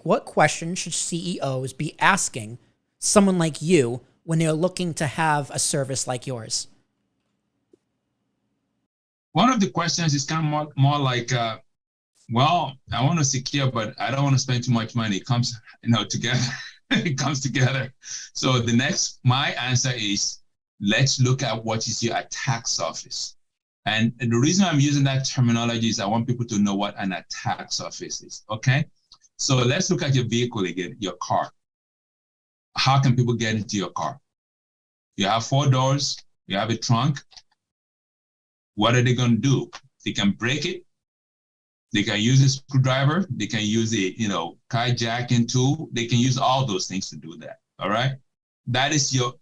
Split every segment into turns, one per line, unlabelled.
think, what questions should CEOs be asking someone like you when they're looking to have a service like yours?
One of the questions is kind of more like, well, I want to secure, but I don't want to spend too much money. It comes, together. It comes together. So my answer is, let's look at what is your attack surface. And the reason I'm using that terminology is I want people to know what an attack surface is, okay? So let's look at your vehicle again, your car. How can people get into your car? You have 4 doors, you have a trunk. What are they going to do? They can break it. They can use a screwdriver. They can use a, carjacking tool. They can use all those things to do that, all right? That's your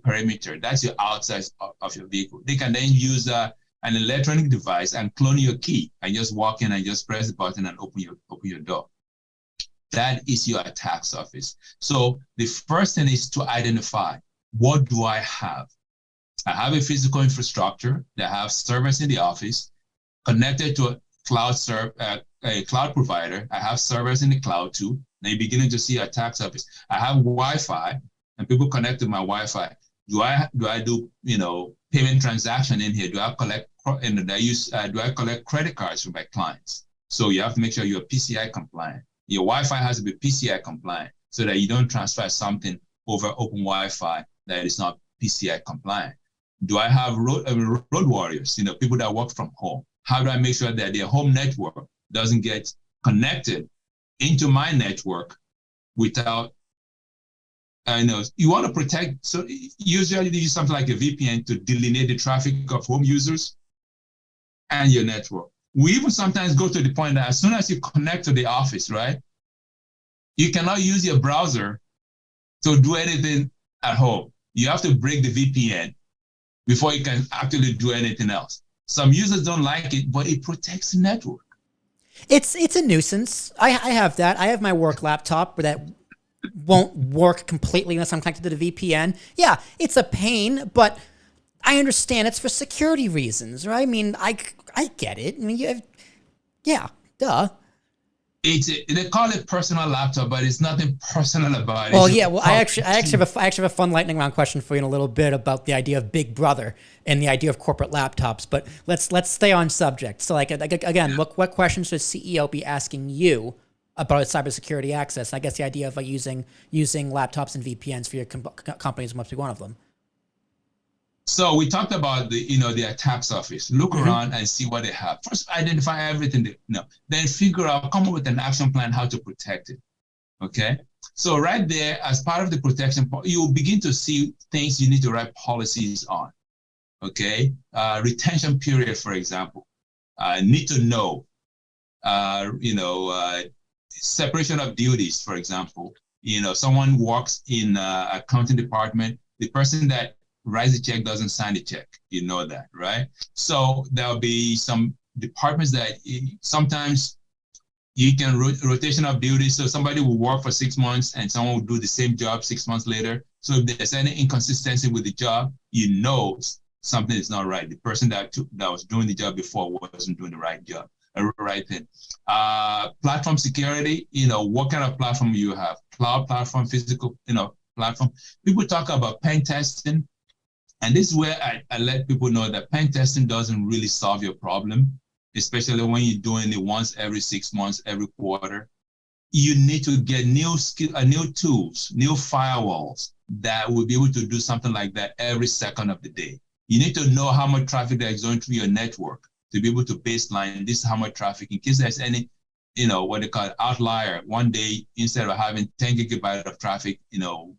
perimeter. That's your outside of your vehicle. They can then use an electronic device and clone your key and just walk in and just press the button and open your door. That is your attack surface. So the first thing is to identify, what do I have? I have a physical infrastructure that have servers in the office connected to a cloud provider. I have servers in the cloud too. Now you're beginning to see attack surface. I have Wi-Fi and people connect to my Wi-Fi. Do I do payment transaction in here? Do I collect credit cards from my clients? So you have to make sure you're PCI compliant. Your Wi-Fi has to be PCI compliant so that you don't transfer something over open Wi-Fi that is not PCI compliant. Do I have road warriors, people that work from home? How do I make sure that their home network doesn't get connected into my network without, you want to protect, so usually you use something like a VPN to delineate the traffic of home users and your network. We even sometimes go to the point that as soon as you connect to the office, right, you cannot use your browser to do anything at home. You have to break the VPN before you can actually do anything else. Some users don't like it, but it protects the network.
It's a nuisance. I have that. I have my work laptop where that won't work completely unless I'm connected to the VPN. Yeah, it's a pain, but I understand it's for security reasons, right? I mean, I get it. I mean, duh.
They call it personal laptop, but it's nothing personal about it.
Well, yeah. Well, I actually have a fun lightning round question for you in a little bit about the idea of Big Brother and the idea of corporate laptops. But let's stay on subject. So, again, what questions should CEO be asking you about cybersecurity access? I guess the idea of using laptops and VPNs for your companies must be one of them.
So we talked about the attack surface. Look around and see what they have. First, identify everything then figure out, come up with an action plan how to protect it. Okay. So right there, as part of the protection, you will begin to see things you need to write policies on. Okay. Retention period, for example. Need to know. Separation of duties, for example. Someone works in accounting department. The person that writes the check doesn't sign the check. You know that, right? So there'll be some departments that sometimes you can rotation of duties. So somebody will work for 6 months and someone will do the same job 6 months later. So if there's any inconsistency with the job, something is not right. The person that was doing the job before wasn't doing the right job. Right thing. Platform security, what kind of platform you have? Cloud platform, physical, platform. People talk about pen testing. And this is where I let people know that pen testing doesn't really solve your problem, especially when you're doing it once every 6 months, every quarter. You need to get new tools, new firewalls that will be able to do something like that every second of the day. You need to know how much traffic that is going through your network to be able to baseline this is how much traffic, in case there's any, what they call outlier. One day, instead of having 10 gigabytes of traffic, during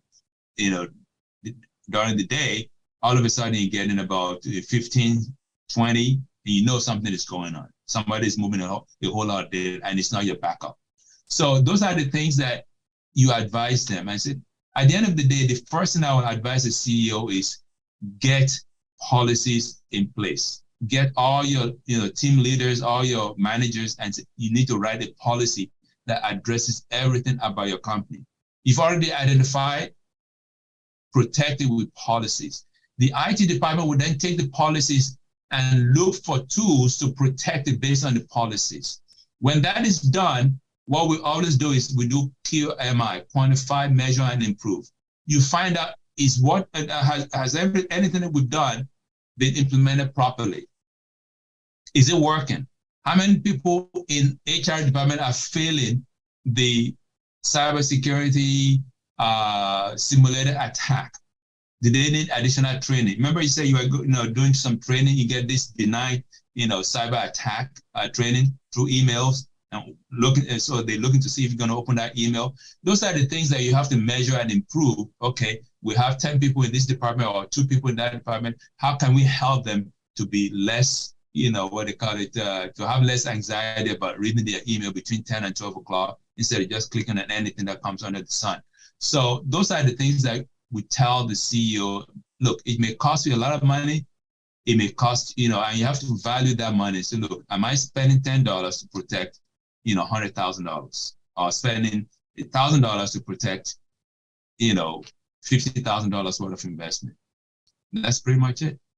the day, all of a sudden you're getting about 15, 20, and something is going on. Somebody is moving a whole lot of data, and it's not your backup. So those are the things that you advise them. I said, at the end of the day, the first thing I would advise the CEO is get policies in place. Get all your team leaders, all your managers, and say, you need to write a policy that addresses everything about your company. You've already identified, protect it with policies. The IT department would then take the policies and look for tools to protect it based on the policies. When that is done, what we always do is we do QMI, quantify, measure, and improve. You find out is what has anything that we've done been implemented properly? Is it working? How many people in HR department are failing the cybersecurity simulated attack? Do they need additional training? Remember, you said you are doing some training. You get this benign, cyber attack training through emails, and so they're looking to see if you're going to open that email. Those are the things that you have to measure and improve. Okay, we have 10 people in this department or 2 people in that department. How can we help them to be less, what they call it, to have less anxiety about reading their email between 10 and 12 o'clock instead of just clicking on anything that comes under the sun? So those are the things that we tell the CEO, look, it may cost you a lot of money. It may cost, and you have to value that money. So look, am I spending $10 to protect, $100,000, or spending $1,000 to protect, $50,000 worth of investment? That's pretty much it.